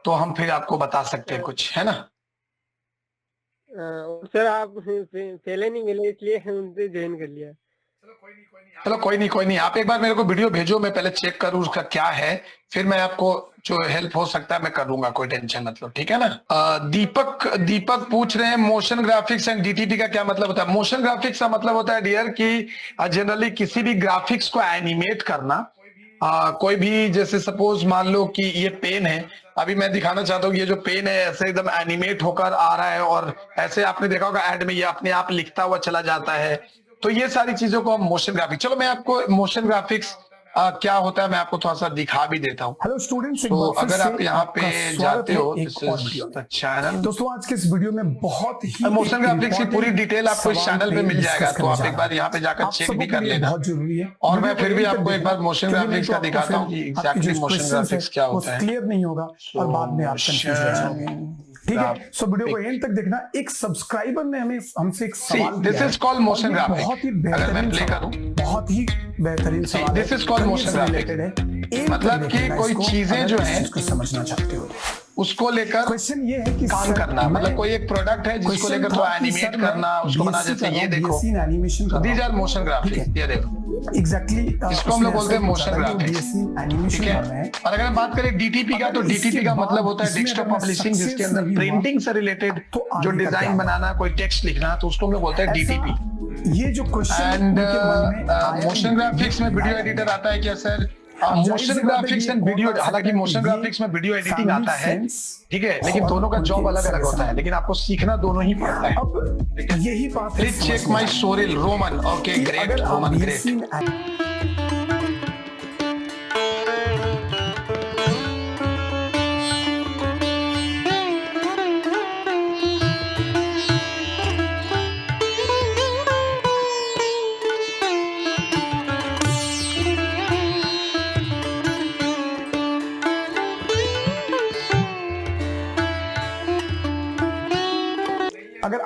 तो हम फिर आपको बता सकते हैं कुछ, है ना? सर आप पहले नहीं मिले इसलिए उनसे ज्वाइन कर लिया। चलो कोई नहीं, आप एक बार मेरे को वीडियो भेजो, मैं पहले चेक करूँ उसका क्या है, फिर मैं आपको जो हेल्प हो सकता है मैं कर दूंगा, कोई टेंशन मतलब, ठीक है ना? दीपक पूछ रहे हैं मोशन ग्राफिक्स एंड डीटीपी का क्या मतलब होता है? मोशन ग्राफिक्स का मतलब होता है डियर कि जनरली किसी भी ग्राफिक्स को एनिमेट करना, कोई भी, जैसे सपोज मान लो कि ये पेन है, अभी मैं दिखाना चाहता हूँ, ये जो पेन है ऐसे एकदम एनिमेट होकर आ रहा है, और ऐसे आपने देखा होगा ऐड में ये अपने आप लिखता हुआ चला जाता है, तो ये सारी चीजों को हम मोशन ग्राफिक्स, चलो मैं आपको मोशन ग्राफिक्स क्या होता है मैं आपको थोड़ा सा दिखा भी देता हूँ। हेलो स्टूडेंट्स, तो अगर आप यहाँ पे जाते हो चैनल, दोस्तों आज के इस वीडियो में बहुत ही मोशन ग्राफिक्स की पूरी डिटेल आपको इस चैनल पे मिल जाएगा, तो आप एक बार यहाँ पे जाकर चेक भी कर लेना। बहुत जरूरी है, और मैं फिर भी आपको एक बार मोशन ग्राफिक्स का दिखाता हूँ कि एग्जैक्टली मोशन ग्राफिक्स क्या होता है। क्लियर नहीं होगा और बाद में आप कंफ्यूज हो जाओगे, ठीक है? सो वीडियो को एंड तक देखना। एक सब्सक्राइबर ने हमें हमसे एक सवाल किया, this is called motion graphics. बहुत ही अगर मैं बेहतरीन प्ले करूं, बहुत ही बेहतरीन सवाल, this is called motion graphics. मतलब कि कोई चीजें जो है समझना चाहते हो उसको लेकर क्वेश्चन ये है कि काम करना, मतलब कोई एक प्रोडक्ट है जिसको लेकर तो एनिमेट करना, उसको बना, जैसे ये देखो, दीज आर मोशन ग्राफिक्स, ये देखो एग्जैक्टली इसको हम लोग बोलते हैं मोशन ग्राफिक्स, ठीक है? और अगर हम बात करें डीटीपी का, तो डीटीपी का मतलब होता है डेस्कटॉप पब्लिशिंग, जिसके अंदर प्रिंटिंग से रिलेटेड जो डिजाइन बनाना, कोई टेक्स्ट लिखना, तो उसको हम लोग बोलते हैं डीटीपी। ये जो क्वेश्चन एंड मोशन ग्राफिक्स में वीडियो एडिटर आता है क्या sir? Motion graphics and video, हालांकि मोशन ग्राफिक्स में वीडियो एडिटिंग आता है, ठीक है, लेकिन दोनों का जॉब अलग अलग होता है, लेकिन आपको सीखना दोनों ही पड़ता है। अब यही बात है, please check my Cyril Roman, okay great, Roman great.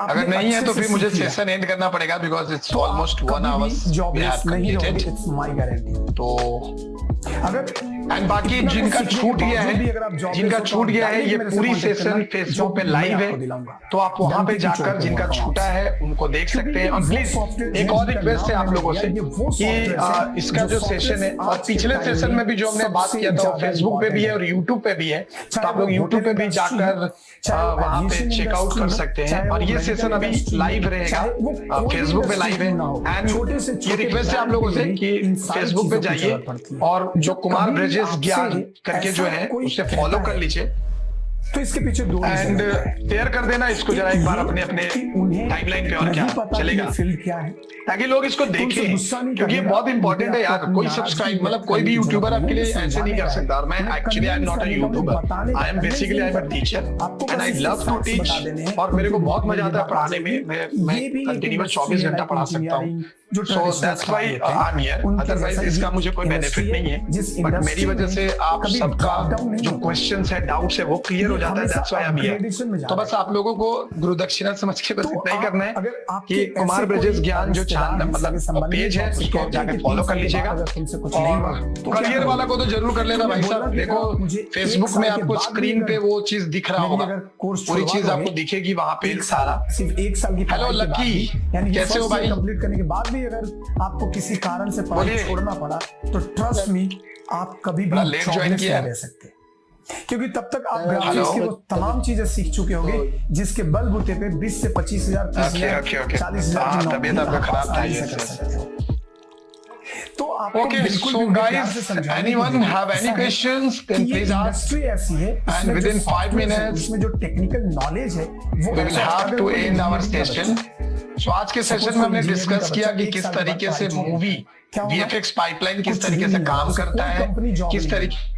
अगर नहीं है तो फिर मुझे सेशन एंड करना पड़ेगा, because it's almost 1 hour jobless नहीं रहोगे, इट्स माय गारंटी। तो अगर एंड बाकी जिनका छूट गया है, ये पूरी सेशन फेसबुक पे लाइव है, तो आप वहां पे जाकर जिनका छूटा है उनको देख सकते हैं। और प्लीज एक और रिक्वेस्ट है आप लोगों से कि इसका जो सेशन है, और पिछले सेशन में भी जो हमने बात किया था, फेसबुक पे भी है और यूट्यूब पे भी है, तो आप लोग यूट्यूब पे भी जाकर वहां पे चेकआउट कर सकते हैं। और ये सेशन अभी लाइव रहेगा, फेसबुक पे लाइव है। एंड ये रिक्वेस्ट है आप लोगों से कि फेसबुक पे जाइए और जो कुमार ब्रजेश ज्ञान करके जो है उसे फॉलो कर लीजिए, तो इसके पीछे दो एंड शेयर कर देना इसको जरा एक बार अपने टाइमलाइन पे, और क्या चलेगा, फील्ड क्या है, ताकि लोग इसको देखें, क्योंकि ये बहुत इंपॉर्टेंट है यार। कोई सब्सक्राइब, मतलब कोई भी यूट्यूबर आपके लिए ऐसे नहीं कर सकता। और मैं actually I am not a YouTuber, I am basically I am a teacher and I love to teach, और मेरे को बहुत मजा आता है पढ़ाने में। मैं कंटिन्यूअस 24 घंटा पढ़ा सकता हूँ। जो So traditional that's why style होते हैं, I'm here. उनके Otherwise जैसा इसका ये मुझे कोई industry benefit है, नहीं है। जिस But industry मेरी वजह में से आप कभी सबका drop down नहीं जो होता। क्वेश्चंस है, डाउट्स है, वो क्लियर हो जाता है। That's why I'm here. Upgradation में जा तो रहा बस है। आप लोगों को गुरु दक्षिणा समझ के बस तो इतना ही करना है अगर आपके कि ऐसे कुमार कोई ब्रजेश ज्ञान जो रिश्तेदार चैनल हैं, मतलब सगे संबंधी पेज है आपसे उसको कहते हैं जाके कि फॉलो 3 कर साल के लीजिएगा। बाद अगर तुमसे कुछ नहीं हुआ, और तो क्या करियर करोगे? वाला को तो जरूर कर लेना भाई बोला साहब। कि देखो अगर मुझे 1 फेसबुक साल में के आपको बाद स्क्रीन भी पे अगर वो चीज दिख रहा मेरी होगा, अगर कोर्स पूरी छुड़वा चीज दोगे, आपको दिखेगी वहां पे 1 सारा। सिर्फ 1 साल की हेलो पढ़ाई के बाद लकी, भी, यानी कि कैसे हो फर्स्ट ईयर भाई? कंप्लीट करने के बाद भी अगर आपको किसी कारण से पढ़ाई बोलिए। छोड़ना पड़ा, तो ट्रस्ट मी आप कभी भी बड़ा late join जॉबलेस किया। नहीं रह सकते, क्योंकि तब तक आप हेलो। ग्राफिक्स की वो तमाम चीजें सीख चुके होंगे जिसके बलबूते पे 20 से 25,000, 30,000, ओके। 40,000 हाँ, की तबीयत नौकरी आपका आप खराब था, आसानी से yes, कर yes, सकते हो। तो आपको Okay, बिल्कुल so भी उन्हें प्यार guys, से समझाने की anyone जरूरत have any ऐसा है questions, कि then ये please ask. इंडस्ट्री ऐसी है, And इसमें जो within 5 softwares है, minutes, उसमें जो टेक्निकल नॉलेज है वो We will ऐसा है, have अगर to कोई end our engineering का session. बच्चा- So आज के Suppose सेशन में हमने कोई डिस्कस engineering किया का कि बच्चा किस 1 साल के तरीके बाद से पढ़ाई मूवी क्या होगा? VFX पाइपलाइन किस कुछ तरीके भी से नहीं काम होगा, करता कोई है, कंपनी जॉब किस नहीं तरीके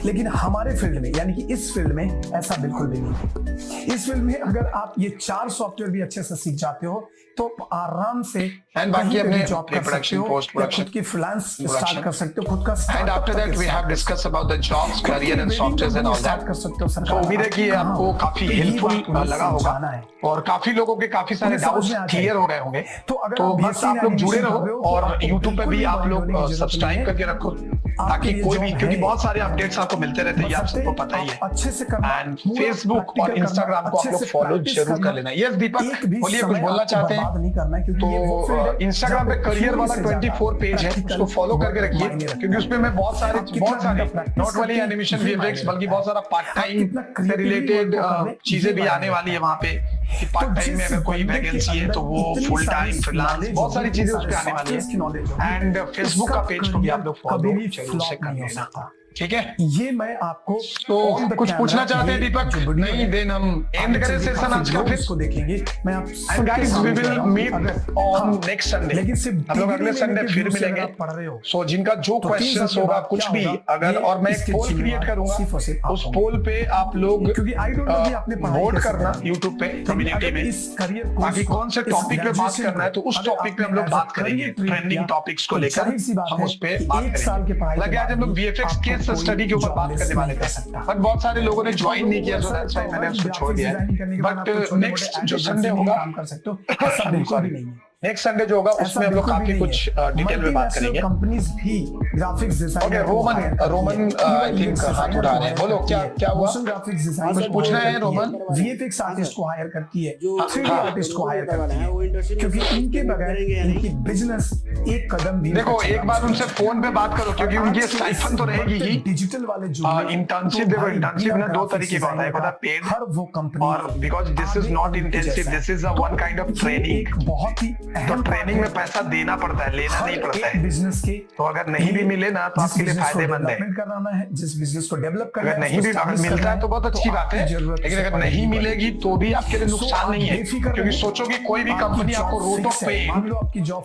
लेकिन हमारे फील्ड में, यानी कि इस फील्ड में ऐसा बिल्कुल भी नहीं है। इस फील्ड में अगर आप ये 4 सॉफ्टवेयर भी अच्छे से सीख जाते हो तो आराम से And बाकी कहीं पे अपने भी जॉब कर सकते pre-production, हो, या post-production, खुद की फ्रीलांस production. स्टार्ट कर सकते हो, खुद का And startup after तक that we start have कर discussed about the jobs, सकते हो। career and wedding softwares and company all start that. कर सकते हो। तो सरकार उम्मीद है कि कहाँ आपको हो? काफी तो यही हेल्पफुल बात उन्हें लगा होगा समझाना है। और काफी लोगों के काफी सारे उन्हें समझ डाउट्स में आ क्लियर जाएगा। हो गए होंगे। तो अगर तो आप बस BSc आप लोग जुड़े एनिमेशन रहो कर रहे हो, तो और आपको YouTube पे बिल्कुल भी आप worry लोग होने की जरूरत सब्सक्राइब नहीं है। करके रखो आपके ताकि लिए कोई job भी, क्योंकि है। बहुत सारे अपडेट्स आपको मिलते रहते हैं, ये आप बशर्ते सबको पता ही है। आप अच्छे से करना, एंड पूरा फेसबुक practical और करना, इंस्टाग्राम को आप अच्छे लोग से फॉलो practice जरूर करना। कर लेना। यस दीपक, एक भी बोलिए, कुछ समय बोलना आपको चाहते हैं? बर्बाद नहीं करना है, क्योंकि ये वो फील्ड है तो इंस्टाग्राम पे जहाँ करियर वाला theory से ज्यादा 24 पेज है, practical उसको फॉलो करके रखिए, मायने रखता क्योंकि है। उसपे मैं बहुत सारे आप कितना ज्यादा practice नॉट ओनली करते हैं, एनिमेशन ये VFX मायने बल्कि रखता बहुत है। सारा पार्ट आप टाइम कितना से creatively रिलेटेड work कर रहे हैं, चीजें ये भी मायने आने वाली है रखता वहाँ पे कि पार्ट तो टाइम में जिस अगर कोई बंदे के वैकेंसी है अंदर तो वो इतनी फुल सारी टाइम फ्रीलांस knowledge बहुत सारी होगी, चीजें इतनी उस पे सारे आने वाली softwares की knowledge है। होगी, एंड फेसबुक का उसका पेज को भी आप लोग career कभी फॉलो भी जरूर से flop कर नहीं हो लेना, सकता। ठीक है? ये मैं आपको तो on the कुछ camera, पूछना चाहते हैं ये दीपक? जो वीडियो नहीं, है, देन हम एंड आगे करें चल के सेशन काफी आज का लोग फिर। इसको देखेंगे। मैं आप एंड सबके गाइस वी सामने कह विल रहा हूँ, मीट अगर ऑन हाँ, नेक्स्ट संडे। लेकिन सिर्फ हम लोग डिग्री अगले लेने संडे के फिर व्यू से अगर मिलेंगे। आप पढ़ रहे हो सो जिनका जो तो 3 क्वेश्चंस साल के होगा बाद कुछ क्या भी होगा, अगर, ये और मैं एक इसके पोल क्रिएट जिम्मेदार करूंगा, सिर्फ और सिर्फ आप उस होंगे। पोल पे आप लोग क्योंकि आई डोंट नो कि आपने पढ़ाई वोट कैसे करना करी। यूट्यूब पे लेकिन कम्युनिटी अगर में, इस career course बाकी को, कौन से इस टॉपिक पे बात graduation करना है तो को उस अगर टॉपिक पे हम आपने लोग as a बात करेंगे, career treat ट्रेंडिंग किया, टॉपिक्स को तो लेकर जाहिर सी बात हम है उस पे कि बात 1 साल के करेंगे। पढ़ाई के लगे आज बाद हम लोग भी VFX आपको केस कोई स्टडी के ऊपर बात jobless करने वाले नहीं थे, कर सकता। बट बहुत सारे लोगों ने तो ज्वाइन नहीं किया, लोगों सो को दैट्स ऐसा व्हाई मैंने लगता उसको है छोड़ कि दिया graphics designing करने के बाद बट आपको छोटे-मोटे नेक्स्ट ad जो agency संडे में होगा, काम कर सकते हो, ऐसा बिल्कुल भी नहीं है। नेक्स्ट संडे जो होगा उसमें हम लोग काफी कुछ डिटेल में बात करेंगे। कंपनीज भी graphics designer okay, Roman I think हाथ उठा रहे हैं, बोलो क्या हुआ? मोशन ग्राफिक्स डिजाइनर कुछ पूछ रहे हैं रोमन? VFX आर्टिस्ट को हायर करती है, जो 3D आर्टिस्ट को हायर करती है, क्योंकि इनके बगैर इनकी बिजनेस एक कदम भी देखो एक बार उनसे फोन पे बात करो, क्योंकि उनकी स्टाइफन तो रहेगी ही। डिजिटल वाले जो इंटर्नशिप देखो, इंटर्नशिप ना 2 तरीके का होता है, एक होता है पेड हर वो कंपनी और because this is not intensive, this is a one kind of training. एक बहुत ही तो ट्रेनिंग में पैसा देना पड़ता है, लेना नहीं पड़ता है। बिजनेस के तो अगर नहीं भी मिले ना तो आपके लिए फायदेमंद है। करना है, जिस बिजनेस को डेवलप करना अगर है, नहीं भी उसको अगर establish मिलता है करना तो बहुत अच्छी बात है, लेकिन अगर नहीं मिलेगी तो भी आपके लिए नुकसान नहीं है, क्योंकि सोचो कि कोई भी कंपनी आपको रोट ऑफ पे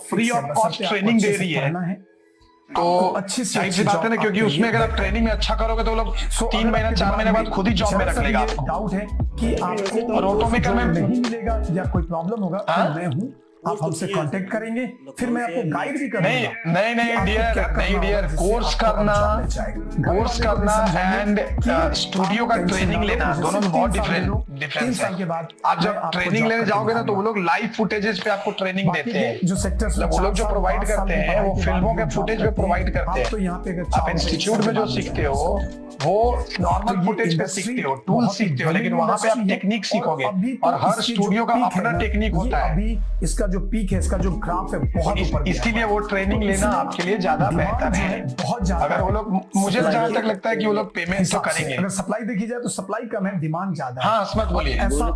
फ्री ऑफ कॉस्ट ट्रेनिंग दे रही है, तो अच्छी जाहिर सी बात है ना, क्योंकि उसमें अगर आप ट्रेनिंग में अच्छा करोगे तो लोग 3 महीना 4 महीने बाद खुद ही जॉब में रख लेगा आपको। डाउट है कि आपको और ऑटोमेकर में नहीं मिलेगा या कोई प्रॉब्लम होगा, तो मैं हूं, आप हमसे कांटेक्ट करेंगे, फिर मैं आपको गाइड भी करूंगा। नहीं डियर, कोर्स करना एंड स्टूडियो का ट्रेनिंग लेना, दोनों में बहुत डिफरेंस है। आप जब ट्रेनिंग लेने जाओगे ना तो वो लोग लाइव फुटेजेस पे आपको ट्रेनिंग देते हैं, जो सेक्टर्स वो लोग जो प्रोवाइड करते हैं वो फिल्मों के फुटेज पे प्रोवाइड करते हैं। तो यहाँ पे आप इंस्टीट्यूट में जो सीखते हो वो नॉर्मल फुटेज पे सीखते हो, टूल सीखते हो, लेकिन वहां पे आप टेक्निक सीखोगे और हर स्टूडियो का अपना टेक्निक होता है। अभी इसका जो पीक है, इसका जो ग्राफ है, बहुत ऊपर गया है। इसीलिए वो ट्रेनिंग लेना आपके लिए ज्यादा बेहतर है। बहुत ज्यादा। अगर वो लोग, मुझे जहां तक लगता है कि वो लोग पेमेंट तो करेंगे। अगर सप्लाई देखी जाए तो सप्लाई कम है, डिमांड ज्यादा है। हाँ स्मत बोलिए। ऐसा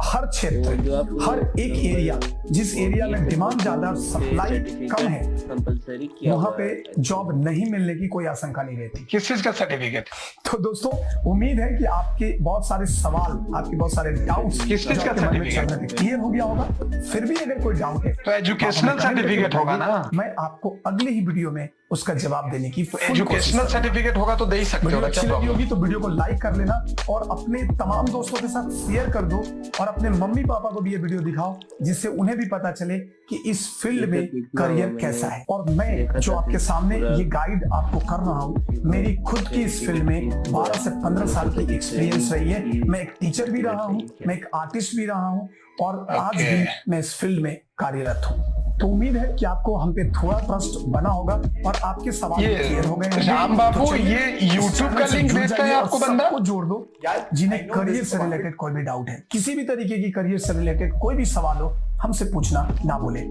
हर क्षेत्र, हर एक एरिया, जिस एरिया में डिमांड ज्यादा सप्लाई कम है, कंपलसरी किया वहां हुआ पे है। जॉब नहीं मिलने की कोई आशंका नहीं रहती। किस चीज का सर्टिफिकेट? तो दोस्तों उम्मीद है कि आपके बहुत सारे सवाल, आपके बहुत सारे डाउट्स किस चीज का सर्टिफिकेट क्लियर हो गया होगा। फिर भी अगर कोई डाउट है तो एजुकेशनल सर्टिफिकेट होगा ना। मैं आपको अगले ही वीडियो में उसका जवाब देने की full कोशिश एजुकेशनल करूंगा। सर्टिफिकेट होगा तो दे ही सकते हो वीडियो ना, अच्छी क्या लगी प्रॉब्लम? होगी तो वीडियो को लाइक कर लेना और अपने तमाम दोस्तों के साथ शेयर कर दो और अपने मम्मी पापा को भी ये वीडियो दिखाओ, जिससे उन्हें भी पता चले कि इस फील्ड में करियर कैसा है। और मैं जो आपके सामने ये गाइड आपको कर रहा हूँ, मेरी खुद की इस फील्ड में 12 से 15 साल की एक्सपीरियंस रही है। मैं एक टीचर भी रहा हूँ, मैं एक आर्टिस्ट भी रहा हूँ और आज भी मैं इस फील्ड में कार्यरत हूँ। तो उम्मीद है कि आपको हम पे थोड़ा ट्रस्ट बना होगा और आपके सवाल क्लियर हो गए होंगे। राम बाबू, तो चलिए, ये इस YouTube चैनल का से लिंक जुड़ भेजता है जाइए और आपको बंदा? सबको जोड़ दो जिन्हें करियर से रिलेटेड कोई भी डाउट है, किसी भी तरीके की करियर से रिलेटेड कोई भी सवाल हो, हमसे पूछना ना भूले।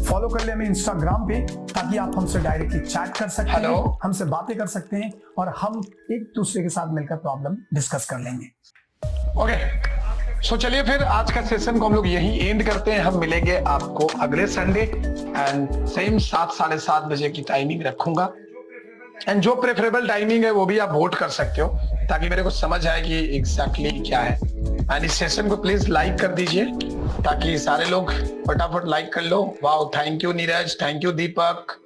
फॉलो कर ले हमें इंस्टाग्राम पे, ताकि आप हमसे डायरेक्टली चैट कर सकते हैं, हमसे बातें कर सकते हैं और हम एक दूसरे के साथ मिलकर प्रॉब्लम डिस्कस कर लेंगे। ओके, सो चलिए फिर आज का सेशन को हम लोग यही एंड करते हैं। हम मिलेंगे आपको अगले संडे एंड सेम 7 साढ़े 7 बजे की टाइमिंग रखूंगा। एंड जो प्रेफरेबल टाइमिंग है वो भी आप वोट कर सकते हो, ताकि मेरे को समझ आए कि एग्जैक्टली क्या है। एंड इस सेशन को प्लीज लाइक कर दीजिए, ताकि सारे लोग फटाफट लाइक कर लो। Wow, thank you Neeraj, thank you Deepak,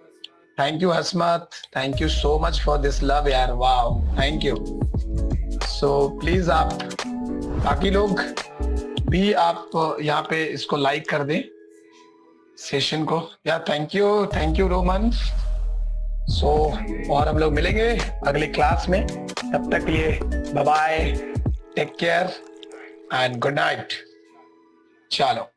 thank you Hasmat, thank you so much for this love यार, wow thank you. So please आप बाकी लोग भी आप यहाँ पे इसको लाइक कर दें सेशन को। या थैंक यू रोमन। सो और हम लोग मिलेंगे अगले क्लास में, तब तक लिए bye bye, take care and good night. चलो।